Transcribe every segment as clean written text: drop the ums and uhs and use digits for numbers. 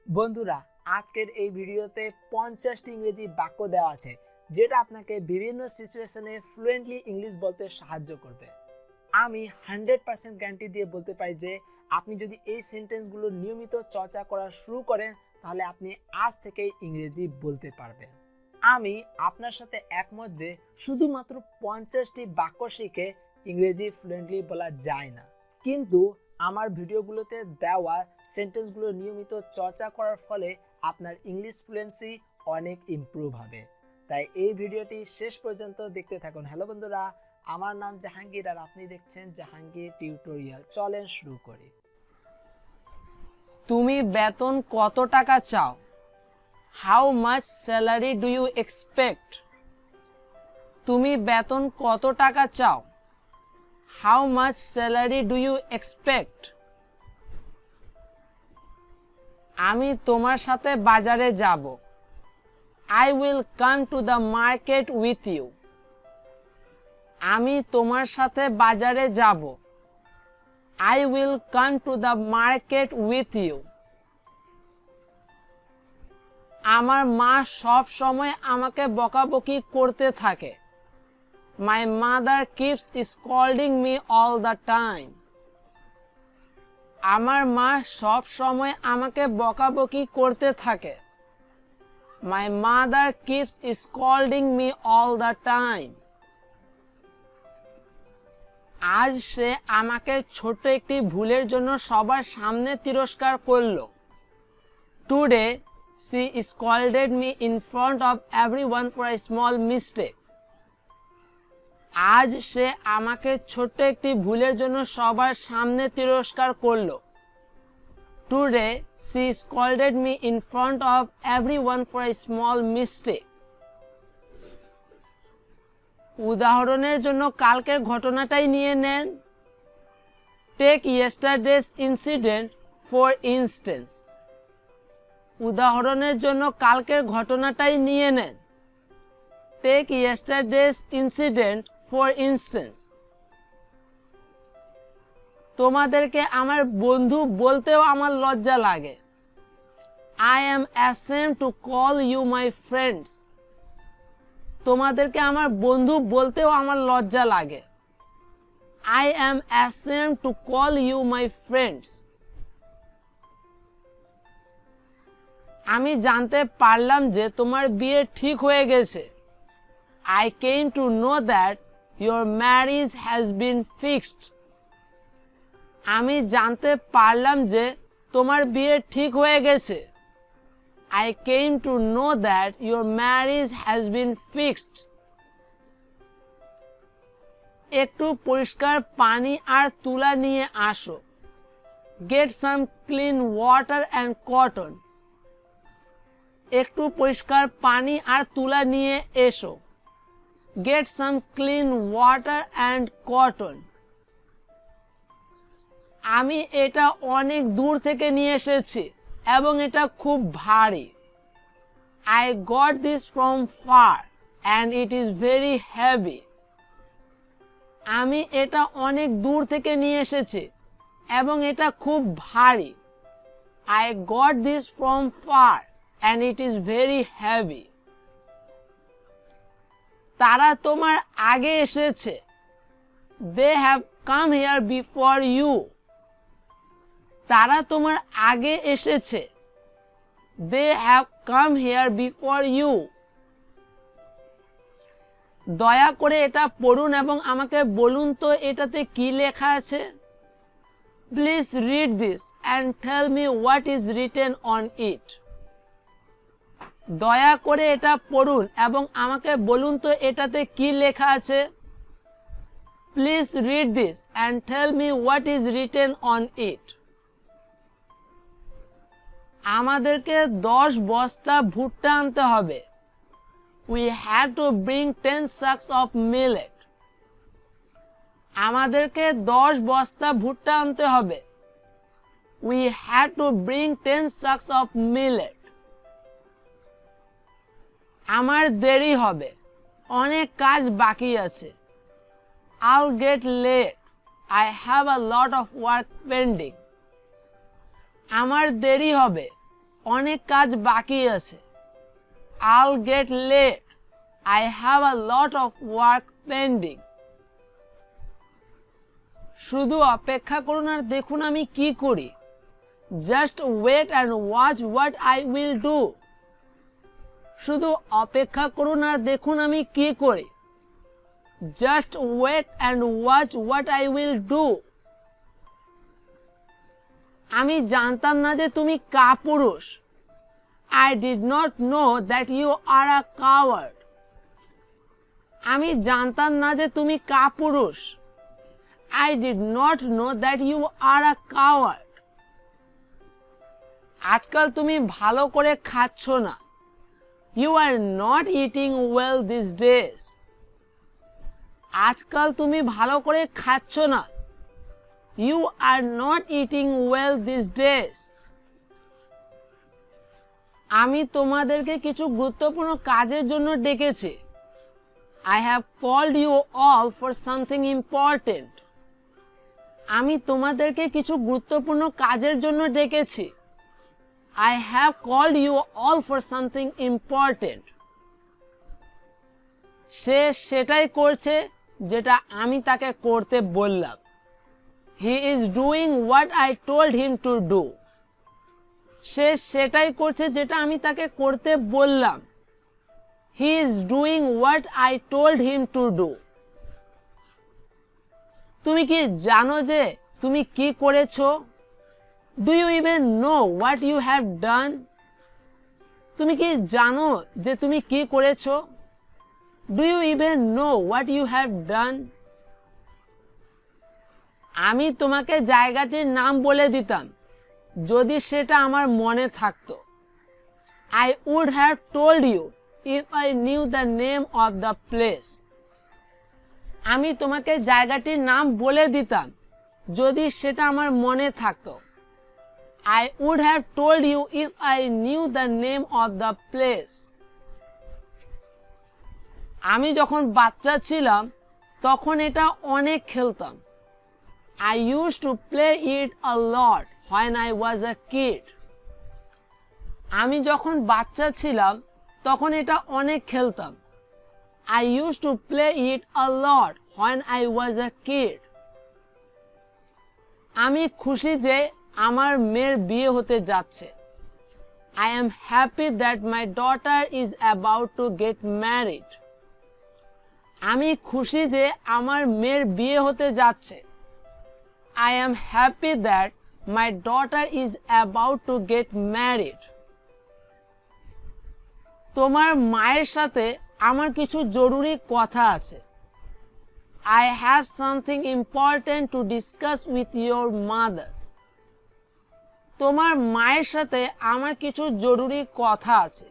বন্ধুরা, আজকের এই ভিডিওতে 50টি ইংরেজি বাক্য দেওয়া আছে যেটা আপনাকে বিভিন্ন সিচুয়েশনে ফ্লুয়েন্টলি ইংলিশ বলতে সাহায্য করবে। আমি 100% গ্যারান্টি দিয়ে বলতে পারি যে আপনি যদি এই সেন্টেন্সগুলো নিয়মিত চর্চা করা শুরু করেন তাহলে আপনি আজ থেকেই ইংরেজি বলতে পারবেন। আমি আপনার সাথে একমত যে শুধুমাত্র 50টি বাক্য শিখে ইংরেজি ফ্লুয়েন্টলি বলা যায় না, কিন্তু আমার ভিডিওগুলোতে দেওয়া সেন্টেন্সগুলো নিয়মিত চর্চা করার ফলে আপনার ইংলিশ ফ্লুয়েন্সি অনেক ইমপ্রুভ হবে। তাই এই ভিডিওটি শেষ পর্যন্ত দেখতে থাকুন। হ্যালো বন্ধুরা, আমার নাম জাহাঙ্গীর আর আপনি দেখছেন জাহাঙ্গীর টিউটোরিয়াল। চলেন শুরু করি। তুমি বেতন কত টাকা চাও? How much salary do you expect? তুমি বেতন কত টাকা চাও? How much salary do you expect? আমি তোমার সাথে বাজারে যাব। I will come to the market with you. আমি তোমার সাথে বাজারে যাব। I will come to the market with you. আমার মা সব সময় আমাকে বকাবকি করতে থাকে। My mother keeps scolding me all the time. আমার মা সব সময় আমাকে বকাবকি করতে থাকে। My mother keeps scolding me all the time. আজ সে আমাকে ছোট একটি ভুলের জন্য সবার সামনে তিরস্কার করলো। Today she scolded me in front of everyone for a small mistake. আজ সে আমাকে ছোট একটি ভুলের জন্য সবার সামনে তিরস্কার করলো। Today she scolded me in front of everyone for a small mistake. উদাহরণের জন্য কালকের ঘটনাটাই নিয়ে নেন। Take yesterday's incident for instance. উদাহরণের জন্য কালকের ঘটনাটাই নিয়ে নেন। Take yesterday's incident for instance. তোমাদেরকে আমার বন্ধু বলতেও আমার লজ্জা লাগে। I am ashamed to call you my friends. তোমাদেরকে আমার বন্ধু বলতেও আমার লজ্জা লাগে। I am ashamed to call you my friends. আমি জানতে পারলাম যে তোমার বিয়ে ঠিক হয়ে গেছে। I came to know that your marriage has been fixed. আমি জানতে পারলাম যে তোমার বিয়ে ঠিক হয়ে গেছে। I came to know that your marriage has been fixed. একটু পরিষ্কার পানি আর তুলা নিয়ে আসো। Get some clean water and cotton. একটু পরিষ্কার পানি আর তুলা নিয়ে এসো। Get some clean water and cotton. আমি এটা অনেক দূর থেকে নিয়ে এসেছি এবং এটা খুব ভারী। I got this from far and it is very heavy. আমি এটা অনেক দূর থেকে নিয়ে এসেছি এবং এটা খুব ভারী। I got this from far and it is very heavy. তারা তোমার আগে এসেছে। They have come here before you. তারা তোমার আগে এসেছে। They have come here before you. দয়া করে এটা পড়ুন এবং আমাকে বলুন তো এটাতে কি লেখা আছে। Please read this and tell me what is written on it. দয়া করে এটা পড়ুন এবং আমাকে বলুন তো এটাতে কি লেখা আছে। Please read this and tell me what is written on it. আমাদেরকে 10 বস্তা ভুট্টা আনতে হবে। We had to bring 10 sacks of millet. আমাদেরকে 10 বস্তা ভুট্টা আনতে হবে। We had to bring 10 sacks of millet. আমার দেরি হবে, অনেক কাজ বাকি আছে। I'll get late. I have a lot of work pending. আমার দেরি হবে, অনেক কাজ বাকি আছে। I'll get late. I have a lot of work pending. শুধু অপেক্ষা করুন আর দেখুন আমি কি করি। Just wait and watch what I will do. শুধু অপেক্ষা করুন আর দেখুন আমি কি করি। Just wait and watch what I will do. আমি জানতাম না যে তুমি কাপুরুষ। I did not know that you are a coward. আমি জানতাম না যে তুমি কাপুরুষ। I did not know that you are a coward. আজকাল তুমি ভালো করে খাচ্ছ না। You are not eating well these days. আজকাল তুমি ভালো করে খাচ্ছ না। You are not eating well these days. আমি তোমাদেরকে কিছু গুরুত্বপূর্ণ কাজের জন্য ডেকেছি। I have called you all for something important. আমি তোমাদেরকে কিছু গুরুত্বপূর্ণ কাজের জন্য ডেকেছি। I have called you all for something important. সে সেটাই করছে যেটা আমি তাকে করতে বললাম। He is doing what I told him to do. সে সেটাই করছে যেটা আমি তাকে করতে বললাম। He is doing what I told him to do. তুমি কি জানো যে তুমি কি করেছো? Do you even know what you have done? তুমি কি জানো যে তুমি কি করেছো? Do you even know what you have done? আমি তোমাকে জায়গাটির নাম বলে দিতাম যদি সেটা আমার মনে থাকতো। I would have told you if I knew the name of the place. আমি তোমাকে জায়গাটির নাম বলে দিতাম যদি সেটা আমার মনে থাকতো। I would have told you if I knew the name of the place. আমি যখন বাচ্চা ছিলাম তখন এটা অনেক খেলতাম। I used to play it a lot when I was a kid. আমি যখন বাচ্চা ছিলাম তখন এটা অনেক খেলতাম। I used to play it a lot when I was a kid. আমি খুশি যে আমার মেয়ের বিয়ে হতে যাচ্ছে। I am happy that my daughter is about to get married. আমি খুশি যে আমার মেয়ের বিয়ে হতে যাচ্ছে। I am happy that my daughter is about to get married. তোমার মায়ের সাথে আমার কিছু জরুরি কথা আছে। I have something important to discuss with your mother. তোমার মায়ের সাথে আমার কিছু জরুরি কথা আছে।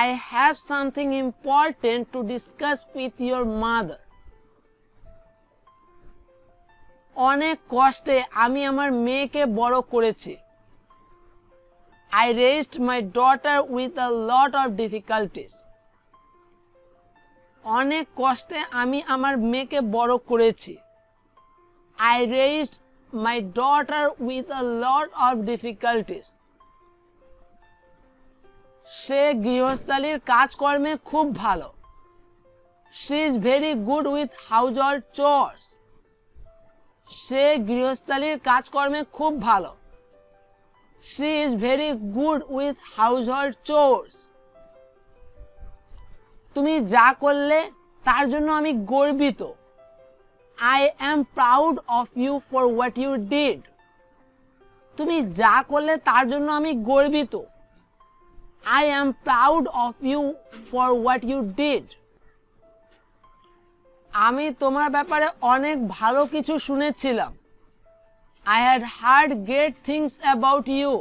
I have something important to discuss with your mother. অনেক কষ্টে আমি আমার মেয়েকে বড় করেছি। I raised my daughter with a lot of difficulties. অনেক কষ্টে আমি আমার মেয়েকে বড় করেছি। I raised my daughter with a lot of difficulties. সে গৃহস্থালির কাজকর্মে খুব ভালো। She is very good with household chores. সে গৃহস্থালির কাজকর্মে খুব ভালো। She is very good with household chores. তুমি যা করলে তার জন্য আমি গর্বিত। I am proud of you for what you did. তুমি যা করলে তার জন্য আমি গর্বিত। I am proud of you for what you did. আমি তোমার ব্যাপারে অনেক ভালো কিছু শুনেছিলাম। I had heard great things about you.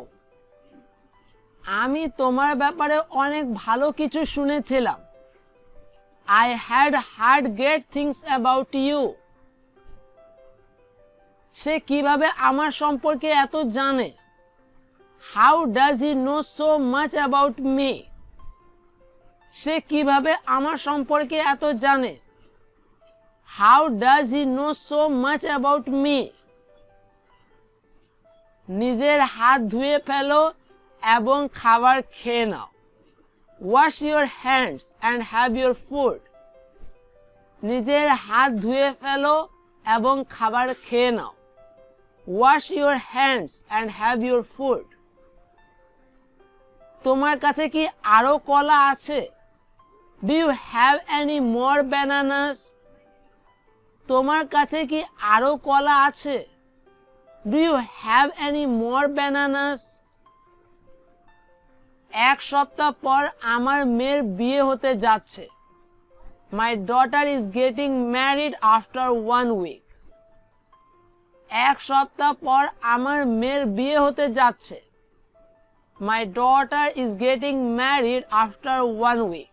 আমি তোমার ব্যাপারে অনেক ভালো কিছু শুনেছিলাম। I had heard great things about you. সে কিভাবে আমার সম্পর্কে এত জানে? How does he know so much about me? সে কিভাবে আমার সম্পর্কে এত জানে? How does he know so much about me? নিজের হাত ধুয়ে ফেলো এবং খাবার খেয়ে নাও। Wash your hands and have your food. নিজের হাত ধুয়ে ফেলো এবং খাবার খেয়ে নাও। Wash your hands and have your food. তোমার কাছে কি আরো কলা আছে? Do you have any more bananas? তোমার কাছে কি আরো কলা আছে? Do you have any more bananas? এক সপ্তাহ পর আমার মেয়ের বিয়ে হতে যাচ্ছে। My daughter is getting married after 1 week। এক সপ্তাহ পর আমার মেয়ের বিয়ে হতে যাচ্ছে। My daughter is getting married after 1 week।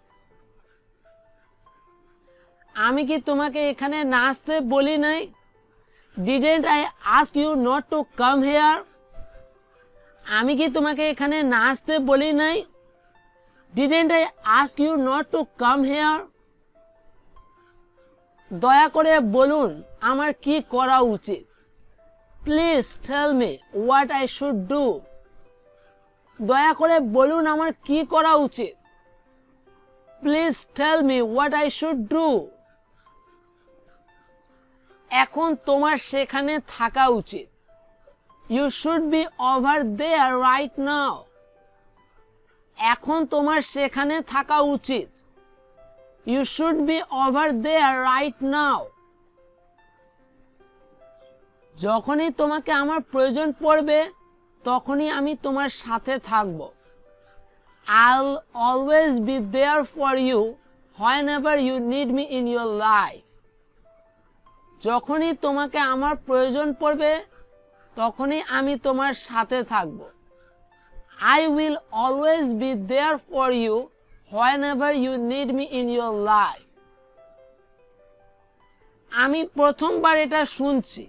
আমি কি তোমাকে এখানে নাচতে বলি নাই? Didn't I ask you not to come here? আমি কি তোমাকে এখানে নাচতে বলি নাই? Didn't I ask you not to come here? দয়া করে বলুন আমার কি করা উচিত। Please tell me what I should do. দয়া করে বলুন আমার কি করা উচিত। Please tell me what I should do. এখন তোমার সেখানে থাকা উচিত। You should be over there right now. এখন তোমার সেখানে থাকা উচিত। You should be over there right now. যখনই তোমাকে আমার প্রয়োজন পড়বে তখনই আমি তোমার সাথে থাকব। I'll always be there for you whenever you need me in your life. যখনই তোমাকে আমার প্রয়োজন পড়বে তখনই আমি তোমার সাথে থাকব। I will always be there for you whenever you need me in your life. আমি প্রথমবার এটা শুনছি।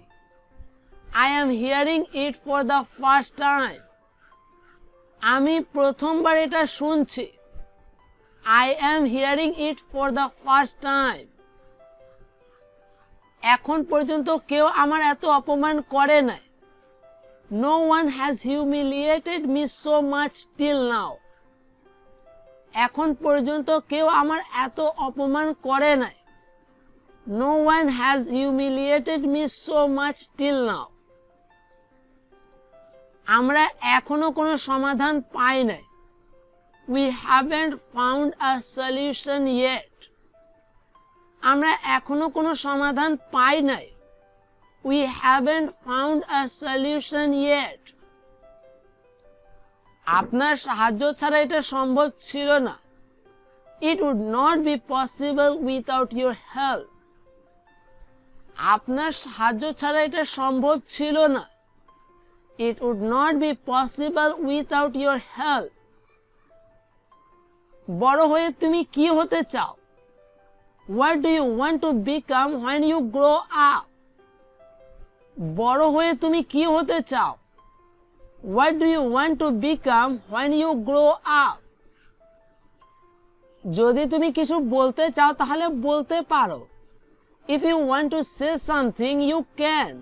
I am hearing it for the first time. আমি প্রথমবার এটা শুনছি। I am hearing it for the first time. এখন পর্যন্ত কেউ আমার এত অপমান করে নাই। No one has humiliated me so much till now. এখন পর্যন্ত কেউ আমার এত অপমান করে নাই। No one has humiliated me so much till now. আমরা এখনো কোনো সমাধান পাই নাই। We haven't found a solution yet. আমরা এখনো কোনো সমাধান পাই নাই। We haven't found a solution yet. আপনার সাহায্য ছাড়া এটা সম্ভব ছিল না। It would not be possible without your help. আপনার সাহায্য ছাড়া এটা সম্ভব ছিল না। It would not be possible without your help. বড় হয়ে তুমি কি হতে চাও? What do you want to become when you grow up? বড় হয়ে তুমি কি হতে চাও? What do you want to become when you grow up? যদি তুমি কিছু বলতে চাও তাহলে বলতে পারো। If you want to say something, you can.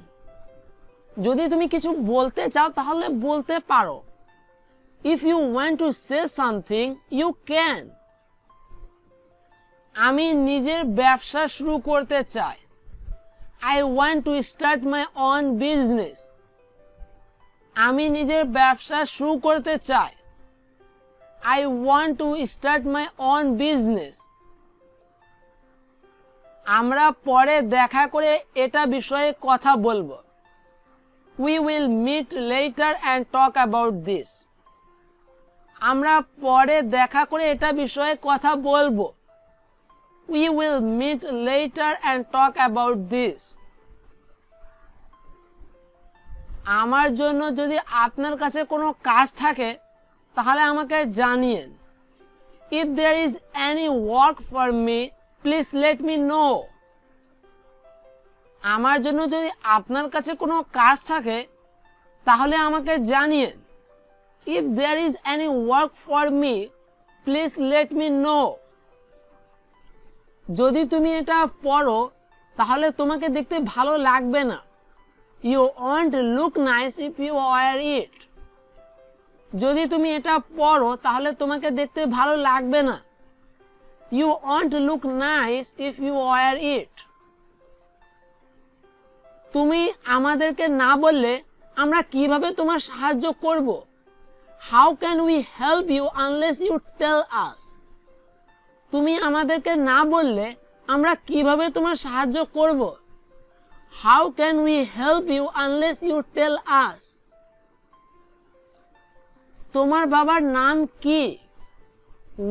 যদি তুমি কিছু বলতে চাও তাহলে বলতে পারো। If you want to say something, you can. আমি নিজের ব্যবসা শুরু করতে চাই। I want to start my own business. আমি নিজের ব্যবসা শুরু করতে চাই। I want to start my own business. আমরা পরে দেখা করে এটা বিষয়ে কথা বলবো। We will meet later and talk about this. আমরা পরে দেখা করে এটা বিষয়ে কথা বলবো। We will meet later and talk about this. আমার জন্য যদি আপনার কাছে কোনো কাজ থাকে তাহলে আমাকে জানিয়েন। If there is any work for me, please let me know. আমার জন্য যদি আপনার কাছে কোনো কাজ থাকে তাহলে আমাকে জানিয়েন। If there is any work for me, please let me know. যদি তুমি এটা পড়ো তাহলে তোমাকে দেখতে ভালো লাগবে না। You won't look nice if you wear it. যদি তুমি এটা পরো তাহলে তোমাকে দেখতে ভালো লাগবে না। You won't look nice if you wear it. তুমি আমাদেরকে না বললে আমরা কিভাবে তোমার সাহায্য করব? How can we help you unless you tell us? তুমি আমাদেরকে না বললে আমরা কিভাবে তোমার সাহায্য করব? How can we help you unless you tell us? তোমার বাবার নাম কি?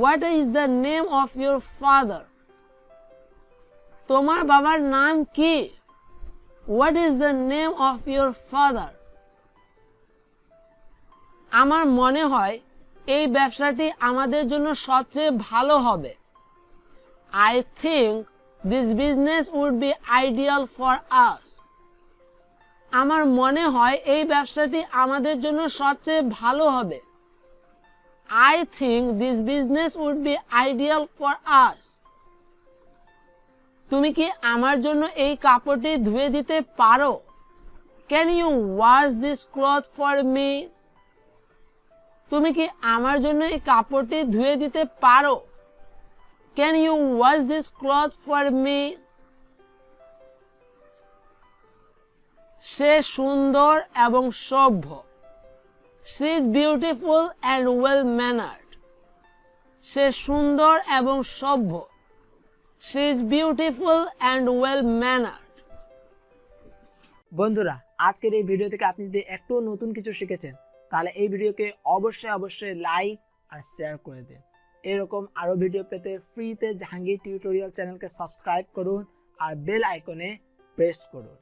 What is the name of your father? তোমার বাবার নাম কি? What is the name of your father? আমার মনে হয় এই ব্যবসাটি আমাদের জন্য সবচেয়ে ভালো হবে। I think this business would be ideal for us. আমার মনে হয় এই ব্যবসাটি আমাদের জন্য সবচেয়ে ভালো হবে। I think this business would be ideal for us. তুমি কি আমার জন্য এই কাপড়টি ধুয়ে দিতে পারো? Can you wash this cloth for me? তুমি কি আমার জন্য এই কাপড়টি ধুয়ে দিতে পারো? Can you wash this cloth for me? সে সুন্দর এবং সভ্য। She is beautiful and well mannered. সে সুন্দর এবং সভ্য। She is beautiful and well mannered. বন্ধুরা, আজকের এই ভিডিও থেকে আপনি যদি একটু নতুন কিছু শিখেছেন তাহলে এই ভিডিওকে অবশ্যই লাইক আর শেয়ার করে দিন। এরকম আরো ভিডিও পেতে ফ্রিতে জাহাঙ্গীর টিউটোরিয়াল চ্যানেলকে সাবস্ক্রাইব করুন আর বেল আইকনে প্রেস করুন।